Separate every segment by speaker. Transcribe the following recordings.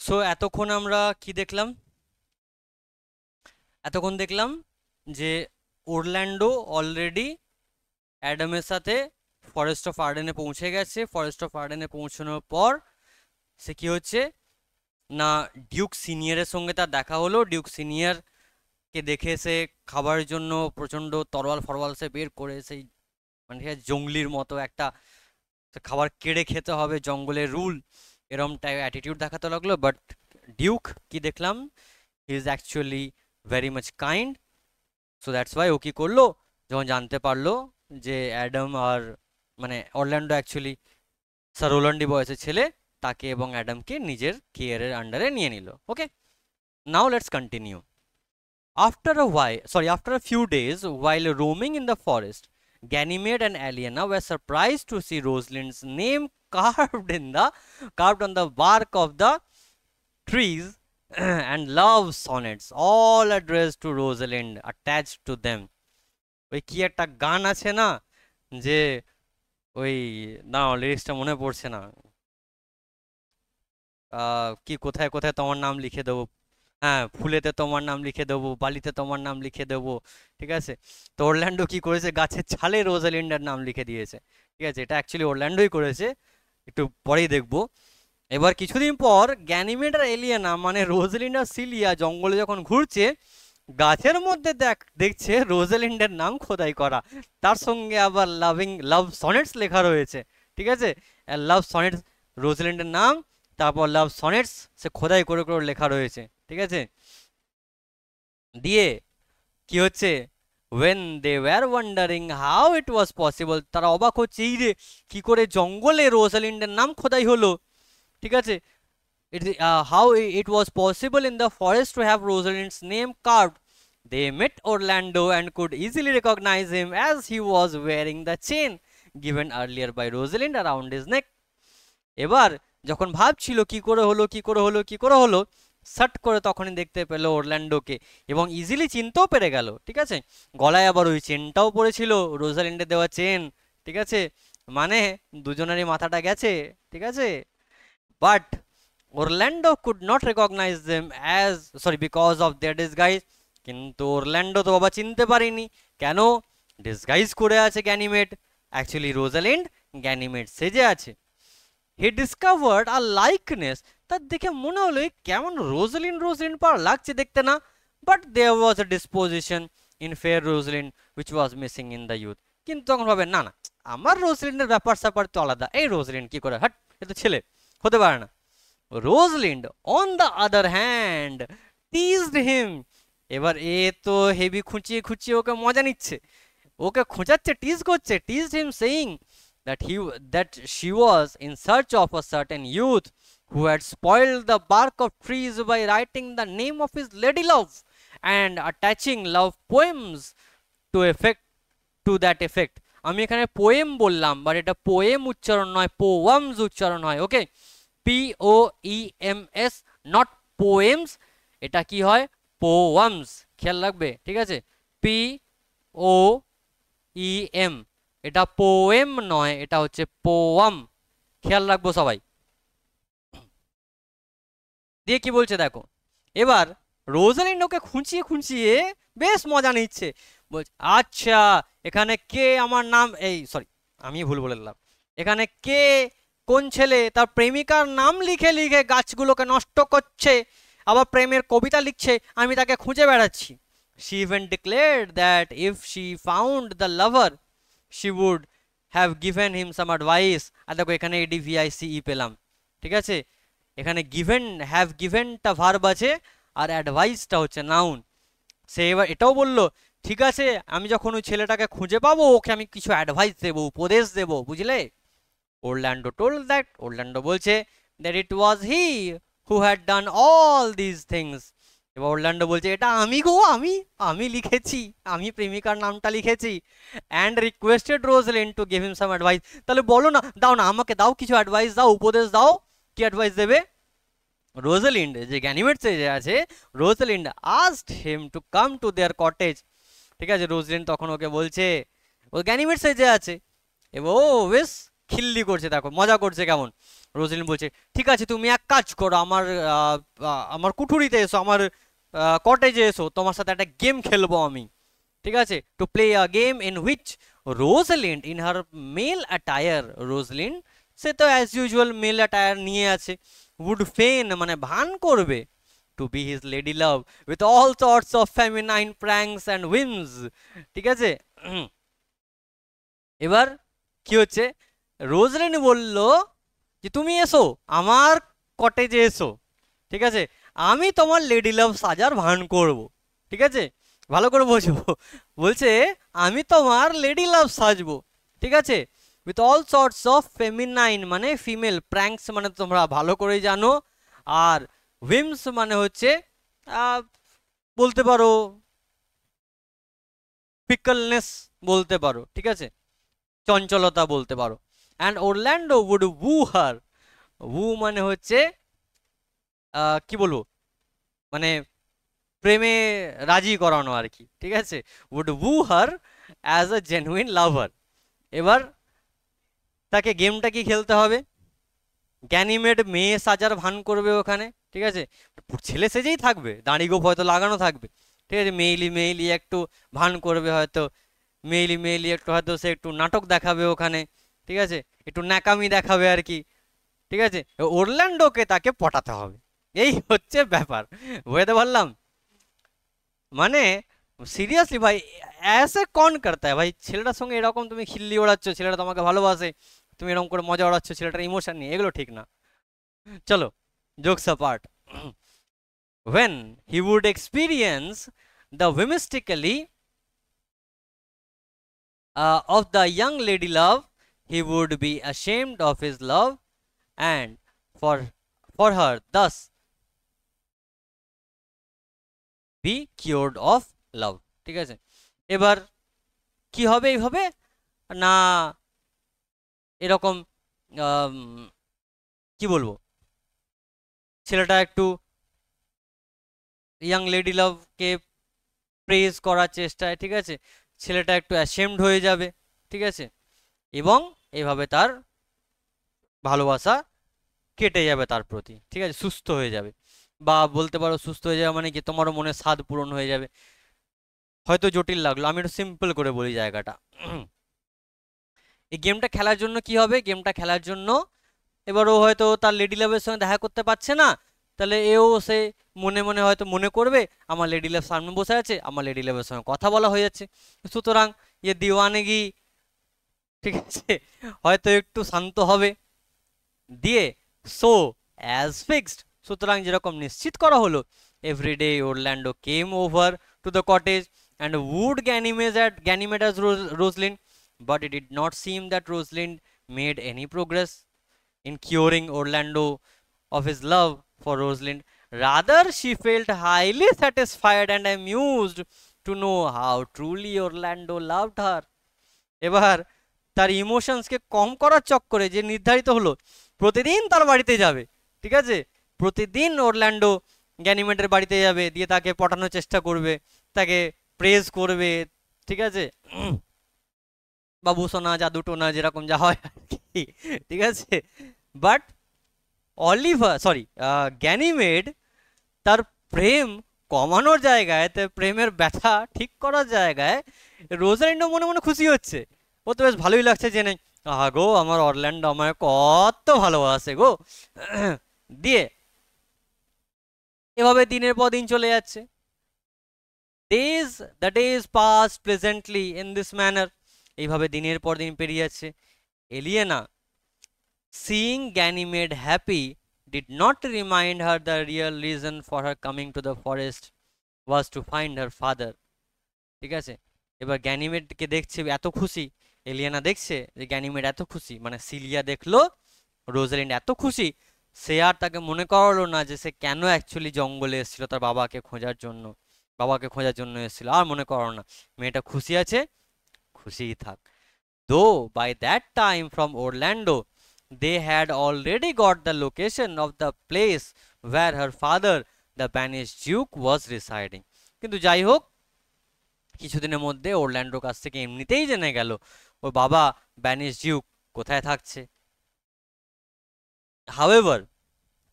Speaker 1: So এতক্ষণ আমরা কি দেখলাম? এতক্ষণ দেখলাম যে ওরল্যান্ডো অলরেডি অ্যাডামের সাথে ফরেস্ট অফ আর্ডেনে পৌঁছে গেছে। ফরেস্ট অফ আর্ডেনে পৌঁছানোর পর সে কি হচ্ছে না, ডিউক সিনিয়রের সঙ্গে তার দেখা হলো। ডিউক সিনিয়রকে দেখে সে খাবার জন্য প্রচণ্ড তরোয়াল ফরওয়াল সে বের করে, সেই মানে জঙ্গলির মতো একটা খাবার কেড়ে খেতে হবে, জঙ্গলের রুল, এরম টাইপ অ্যাটিটিউড দেখাতে লাগলো। বাট ডিউক কি দেখলাম, he is actually very much kind. So that's why ও কি করলো, যখন জানতে পারলো যে অ্যাডাম আর মানে অরল্যান্ডো অ্যাকচুয়ালি স্যার রোল্যান্ডি বয়সের ছেলে, তাকে এবং অ্যাডামকে নিজের কেয়ারের আন্ডারে নিয়ে নিল। Okay, now let's continue. After a few days, while roaming in the forest, Ganymede and Aliena were surprised to see Rosalind's name carved on the bark of the trees and love sonnets, all addressed to Rosalind, attached to them. ওই কি একটা গান আছে না, যে ওই, না লিরিক্সটা মনে পড়ছে না, কি কোথায় কোথায় তোমার নাম লিখে দেবো, হ্যাঁ, ফুলেতে তোমার নাম লিখে দেবো, বালিতে তোমার নাম লিখে দেবো। ঠিক আছে, তো অরল্যান্ডো কি করেছে, গাছের ছালে রোজালিন্ডার নাম লিখে দিয়েছে। ঠিক আছে, এটা অ্যাকচুয়ালি অরল্যান্ডোই করেছে, একটু পরেই দেখবো। এবার কিছুদিন পর গ্যানিমেড আর এলিয়েনা মানে রোজালিন্ড আর সিলিয়া জঙ্গলে যখন ঘুরছে, গাছের মধ্যে দেখছে রোজালিন্ডের নাম খোদাই করা, তার সঙ্গে আবার লাভ সনেটস লেখা রয়েছে। ঠিক আছে, লাভ সনেটস, রোজালিন্ডের নাম, তারপর লাভ সনেটস সে খোদাই করে করে লেখা রয়েছে। ঠিক আছে, দিয়ে কি হচ্ছে, when they were wondering how it was possible, তারা অবাক হচ্ছে এই রে কি করে জঙ্গলে রোজালিন্ডের নাম খোদাই হলো। ঠিক আছে, how it was possible in the forest to have Rosalind's name carved. They met Orlando and could easily recognize him as he was wearing the chain given earlier by Rosalind around his neck. এবার যখন ভাবছিল কি করে হলো কি করে হলো কি করে হলো, সাট করে তখনই দেখতে পেলো অরল্যান্ডোকে এবং ইজিলি চিনতেও পেরে গেল। ঠিক আছে, গলায় আবার ওই চেনটাও পড়েছিল, রোজালিন্ডের দেওয়া চেন। ঠিক আছে, মানে দুজনেরই মাথাটা গেছে। ঠিক আছে, but Orlando could not recognize them because of their disguise. কিন্তু অরল্যান্ডো তো বাবা চিনতে পারিনি, কেন, ডিসগাইজ করে আছে গ্যানিমেড, অ্যাকচুয়ালি রোজালিন্ড গ্যানিমেড সেজে আছে। হি ডিসকভার্ড আ লাইকনেস, তার দেখে মনে হলো কেমন রোজালিন্ড পার লাগছে দেখতে না, but there was a disposition in fair Rosalind which was missing in the youth. কিন্তু তখন ভাবে না না, আমার রোজালিন্ডের ব্যাপার স্যাপার তো আলাদা, এই রোজালিন্ড কি করে, হাট, এ তো ছেলে, হতে পারে না। Rosalind on the other hand teased him, এবার এ তো হেভি খুঁচিয়ে খুঁচিয়ে ওকে মজা নিচ্ছে, ওকে খোঁচাচ্ছে, টিজ করছে, টিজড হিম saying that she was in search of a certain youth who had spoiled the bark of trees by writing the name of his lady love and attaching love poems to that effect. আমি এখানে poem বললাম, but এটা poem উচ্চারণ নয়, পোয়ামস উচ্চারণ হয়। ওকে, POEMS, not poems, এটা কি হয়, পোয়ামস, খেয়াল রাখবে। ঠিক আছে, POEM, এটা পোয়েম নয়, এটা হচ্ছে পোয়াম, খেয়াল রাখবো সবাই। দিয়ে কি বলছে দেখো, এবার রোজালিন্ড ওকে খুঁচিয়ে খুঁচিয়ে বেশ মজা নিচ্ছে, বলছে আচ্ছা এখানে কে আমার নাম, এই সরি আমি ভুল বলে দিলাম, এখানে কে কোন ছেলে তার প্রেমিকার নাম লিখে লিখে গাছগুলোকে নষ্ট করছে, আবার প্রেমের কবিতা লিখছে, আমি তাকে খুঁজে বেড়াচ্ছি। She even declared that if she found the lover she would have given him some advice. আর দেখো এখানে ADVICE পেলাম। ঠিক আছে, এখানে গিভেন, হ্যাভ গিভেনটা ভার্ব আছে আর অ্যাডভাইসটা হচ্ছে নাউন। সে এবার এটাও বলল, ঠিক আছে আমি যখন ওই ছেলেটাকে খুঁজে পাবো ওকে আমি কিছু অ্যাডভাইস দেবো, উপদেশ দেবো, বুঝলে। Orlando told that, Orlando বলছে that it was he who had done all these things. এবার অরল্যান্ডো বলছে এটা আমি গো, আমি লিখেছি, আমি প্রেমিকার নামটা লিখেছি। And requested Rosalind to give him some advice, তাহলে বলো না, দাও না আমাকে, দাও কিছু অ্যাডভাইস দাও, উপদেশ দাও, কি অ্যাডভাইস দেবে। রোজালিন্ড যে গ্যানিমেড সেজে আছে, Rosalind asked him to come to their cottage. ঠিক আছে, রোজলিন্ড তখন ওকে বলছে, ও গ্যানিমেড সেজে আছে, এবার ও বেশ খিল্লি করছে, দেখো মজা করছে কেমন, রোজলিন বলছে ঠিক আছে তুমি এক কাজ করো, আমার কুঠুরিতে এসো, আমার কটেজে এসো, তোমার সাথে একটা গেম খেলবো আমি, ঠিক আছে, to play a game in which Rosalind in her male attire, Rosalind সে তো অ্যাজ ইউজুয়াল মেল অ্যাটায়ার নিয়ে আছে, উড ফেন মানে ভান করবে to be his lady love with all sorts of feminine pranks and whims, ঠিক আছে। এবার কি হচ্ছে, রোজলিন্ড বলল যে তুমি এসো আমার কটেজে এসো, ঠিক আছে, আমি তোমার লেডি লাভ সাজার ভান করব, ঠিক আছে, ভালো করে বোঝো, বলছে আমি তোমার লেডি লাভ সাজবো, ঠিক আছে, with all sorts of feminine মানে ফিমেল, প্র্যাঙ্কস মানে তোমরা ভালো করেই জানো, আর উইমস মানে হচ্ছে বলতে পারো ফিকলনেস বলতে পারো, ঠিক আছে, চঞ্চলতা বলতে পারো। And Orlando would woo her, woo মানে হচ্ছে কি বলবো, মানে প্রেমে রাজি করানো আর কি, ঠিক আছে, would woo her as a genuine lover. এবার তাকে গেমটা কি খেলতে হবে, গ্যানিমেড মেয়ে সাজার ভান করবে ওখানে, ঠিক আছে, ছেলে সেজেই থাকবে, দাড়ি গোঁফ হয়তো লাগানো থাকবে, ঠিক আছে, মেইলি মেইলি একটু ভান করবে হয়তো, মেইলি মেইলি একটু হয়তো সে একটু নাটক দেখাবে ওখানে, ঠিক আছে, একটু ন্যাকামি দেখাবে আর কি, ঠিক আছে, ওরল্যান্ডোকে তাকে পটাতে হবে, এই হচ্ছে ব্যাপার, বুঝতে পারলাম, মানে সিরিয়াসলি ভাই ऐसे कौन करता है ভাই, ছেলেটার সঙ্গে এরকম তুমি খিল্লি ওড়াচ্ছ, ছেলেটা তোমাকে ভালোবাসে, তুমি এরকম করে মজা ওড়াচ্ছ ছেলেটার ইমোশন নিয়ে, এগুলো ঠিক না। চলো, jokes apart, when he would experience the whimsically of the young lady love, he would be ashamed of his love and for for her thus be cured of love, ঠিক আছে। এবার কি হবে এইভাবে না, এরকম আম, কি বলবো, ছেলেটা একটু ইয়াং লেডি লাভকে প্রেজ করার চেষ্টায়, ঠিক আছে, ছেলেটা একটু অ্যাশেমড হয়ে যাবে, ঠিক আছে, এবং এইভাবে তার ভালোবাসা কেটে যাবে তার প্রতি, ঠিক আছে, সুস্থ হয়ে যাবে, বা বলতে পারো সুস্থ হয়ে যাবে মানে কি তোমারও মনে স্বাদ পূরণ হয়ে যাবে। হয়তো জটিল লাগলো, আমি একটু সিম্পল করে বলি জায়গাটা। এই গেমটা খেলার জন্য কি হবে, গেমটা খেলার জন্য এবার ও হয়তো তার লেডি লাভের সঙ্গে দেখা করতে পারছে না, তাহলে এও সে মনে মনে হয়তো মনে করবে আমার লেডি লাভ সামনে বসে আছে, আমার লেডি লাভের সঙ্গে কথা বলা হয়ে যাচ্ছে, সুতরাং এ দিওয়ানেগি, ঠিক আছে, হয়তো একটু শান্ত হবে, দিয়ে সো অ্যাজ ফিক্সড, সুতরাং যেরকম নিশ্চিত করা হলো, everyday Orlando came over to the cottage and wooed Ganymede as Rosalind, but it did not seem that Rosalind made any progress in curing Orlando of his love for Rosalind. Rather, she felt highly satisfied and amused to know how truly Orlando loved her. এবার তার ইমোশনসকে কম করার চক্করে যে নির্ধারিত হলো প্রতিদিন তার বাড়িতে যাবে, ঠিক আছে, প্রতিদিন ওরল্যান্ডো গ্যানিমেডের বাড়িতে যাবে, দিয়ে তাকে পটানোর চেষ্টা করবে, তাকে প্রেজ করবে, ঠিক আছে, বাবু সোনা জাদু টোনা যেরকম যা হয় আর কি, ঠিক আছে, বাট গ্যানিমেড তার প্রেম কমানোর জায়গায়, তার প্রেমের ব্যথা ঠিক করার জায়গায় রোজালিন্ডো মনে মনে খুশি হচ্ছে, ও তো বেশ ভালোই লাগছে জেনে, আহা গো আমার অরল্যান্ডো আমায় কত ভালোবাসে গো, দিয়ে এভাবে দিনের পর দিন চলে যাচ্ছে, the days passed pleasantly in this manner, এইভাবে দিনের পর দিন পেরিয়ে যাচ্ছে। এলিয়েনা, seeing Ganymede happy, did not remind her the real reason for her coming to the forest was to find her father, ঠিক আছে, এবার গ্যানিমেডকে দেখছে এত খুশি, এলিয়েনা দেখছে যে গ্যানিমেড এত খুশি, মানে সিলিয়া দেখলো রোজালিন্ড এত খুশি, সে আর তাকে মনে করালো না যে সে কেন অ্যাকচুয়ালি জঙ্গলে এসেছিল তার বাবাকে খোঁজার জন্য, বাবাকে খোঁজার জন্য এসেছিল, আর মনে করালো না, মেয়েটা খুশি আছে, খুশিই থাক। Though by that time from Orlando they had already got the location of the place where her father, the banished duke, was residing. কিন্তু যাই হোক কিছুদিনের মধ্যে ওরল্যান্ডোর কাছ থেকে এমনিতেই জেনে গেল ওর বাবা ব্যানিশ ডিউক কোথায় থাকছে, হাউএভার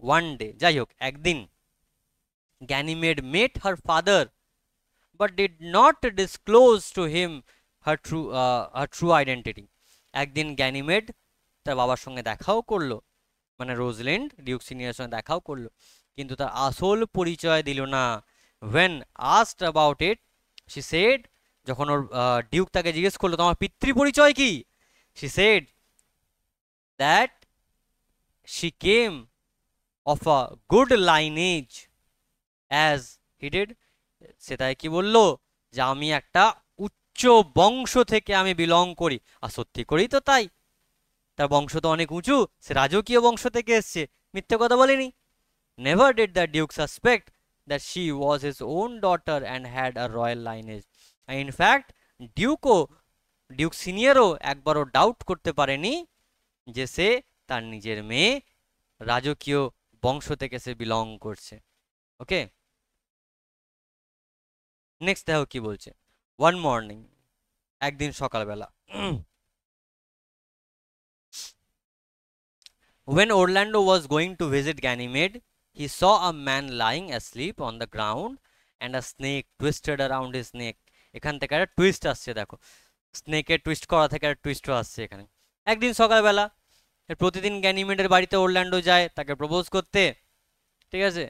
Speaker 1: ওয়ান ডে, যাই হোক একদিন, Ganymede met her father but did not disclose to him her true identity. একদিন গ্যানিমেড তার বাবার সঙ্গে দেখাও করলো, মানে রোজলিন্ড ডিউক সিনিয়রের সঙ্গে দেখাও করলো, কিন্তু তার আসল পরিচয় দিল না। when asked about it she said, যখন ওর ডিউক তাকে জিজ্ঞেস করলো তোমার পিতৃ পরিচয় কি, she said that she came of a good lineage as he did. সে তাই কি বললো যে আমি একটা উচ্চ বংশ থেকে আমি বিলং করি, আর সত্যি করেই তো তাই, তার বংশ তো অনেক উঁচু, সে রাজকীয় বংশ থেকে এসছে, মিথ্যে কথা বলেনি। Never did the Duke suspect that she was his own daughter and had a royal lineage. In fact Duke সিনিয়রও একবারও ডাউট করতে পারেনি যে সে তার নিজের মেয়ে, রাজকীয় বংশ থেকে সে বিলং করছে। ওকে, নেক্সট দেখো কি বলছে। ওয়ান মর্নিং, একদিন সকালবেলা, when Orlando was going to visit Ganymede, he saw a man lying asleep on the ground and a snake twisted around his neck. এখান থেকে একটা টুইস্ট আসছে, দেখো স্নেকের টুইস্ট করা থেকে একটা টুইস্টও আসছে এখানে। একদিন সকালবেলা, প্রতিদিন গ্যানিমেডের বাড়িতে ওরল্যান্ডো যায় তাকে প্রপোজ করতে, ঠিক আছে।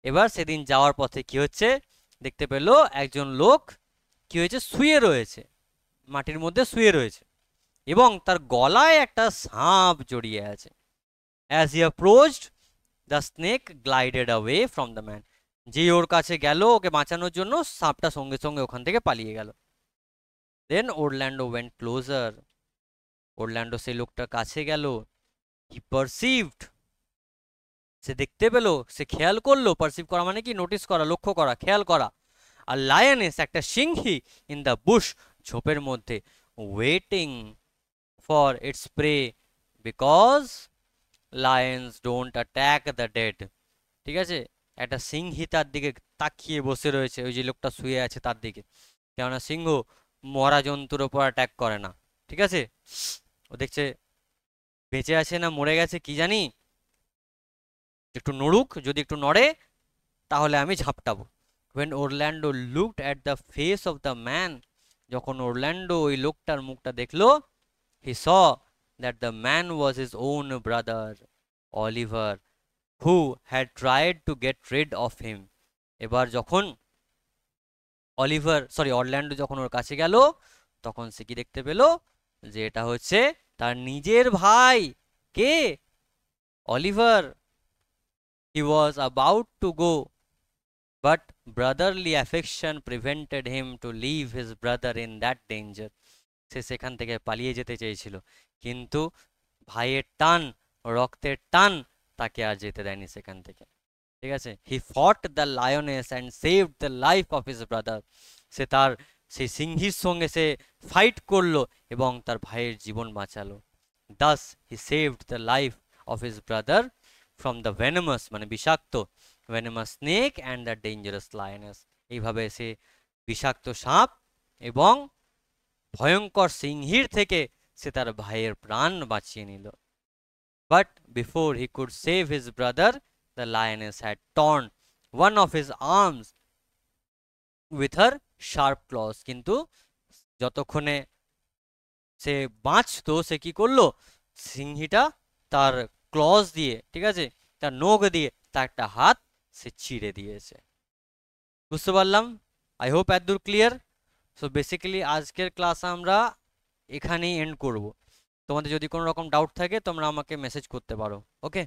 Speaker 1: এবার সেদিন যাওয়ার পথে কি হচ্ছে, দেখতে পেলো একজন লোক কি হয়েছে, শুয়ে রয়েছে, মাটির মধ্যে শুয়ে রয়েছে, এবং তার গলায় একটা সাপ জড়িয়ে আছে। As he approached, the snake glided away from the man. যে ওর কাছে গেল ওকে বাঁচানোর জন্য, সাপটা সঙ্গে সঙ্গে ওখান থেকে পালিয়ে গেল। Then Orlando went closer. Orlando সেই লোকটার কাছে গেল। He perceived, সে দেখতে পেল, সে খেয়াল করলো, পারসিভ করা মানে কি নোটিস করা, লক্ষ্য করা, খেয়াল করা। আর লায়নেস, একটা সিংহী, ইন দ্য বুশ, ঝোপের মধ্যে, waiting for its prey, because lions don't attack the dead. ঠিক আছে, একটা সিংহী তার দিকে তাকিয়ে বসে রয়েছে, ওই যে লোকটা শুয়ে আছে তার দিকে, কেননা সিংহ মরা জন্তুর ওপর অ্যাটাক করে না। ঠিক আছে, ও দেখছে বেঁচে আছে না মরে গেছে কি জানি, একটু নড়ুক, যদি একটু নড়ে তাহলে আমি ঝাপটাবো। when Orlando looked at the face of the man, যখন ওরল্যান্ডো ওই লোকটার মুখটা দেখলো, he saw that the man was his own brother Oliver, who had tried to get rid of him. এবার যখন অরল্যান্ডো যখন ওর কাছে গেল, তখন সে কি দেখতে পেল, যে এটা হচ্ছে তার নিজের ভাই। কে? Oliver. He was about to go, but brotherly affection prevented him to leave his brother in that danger. সে সেখান থেকে পালিয়ে যেতে চেয়েছিল, কিন্তু ভাইয়ের টান, রক্তের টান তাকে আর যেতে দেয়নি সেখান থেকে। ঠিক আছে, he fought the lioness and saved the life of his brother. সে তার সেই সিংহীর সঙ্গে সে ফাইট করলো এবং তার ভাইয়ের জীবন বাঁচালো। দাস হি saved the life of his brother from the venomous, মানে বিষাক্ত, venomous snake and the dangerous lioness. এইভাবে সে বিষাক্ত সাপ এবং ভয়ঙ্কর সিংহীর থেকে সে তার ভাইয়ের প্রাণ বাঁচিয়ে নিল। But before he could save his brother, the lioness had torn one of his arms with her sharp claws. কিন্তু যতক্ষণে সে বাঁচতো, সে কি করলো, সিংহীটা তার ক্লজ দিয়ে, ঠিক আছে, তার নখ দিয়ে তার একটা হাত সে ছিঁড়ে দিয়েছে। বুঝতে পারলাম? আই হোপ এতদূর ক্লিয়ার। সো বেসিক্যালি আজকের ক্লাস আমরা এখানেই এন্ড করব। তোমাদের যদি কোনো রকম ডাউট থাকে তোমরা আমাকে মেসেজ করতে পারো। ওকে।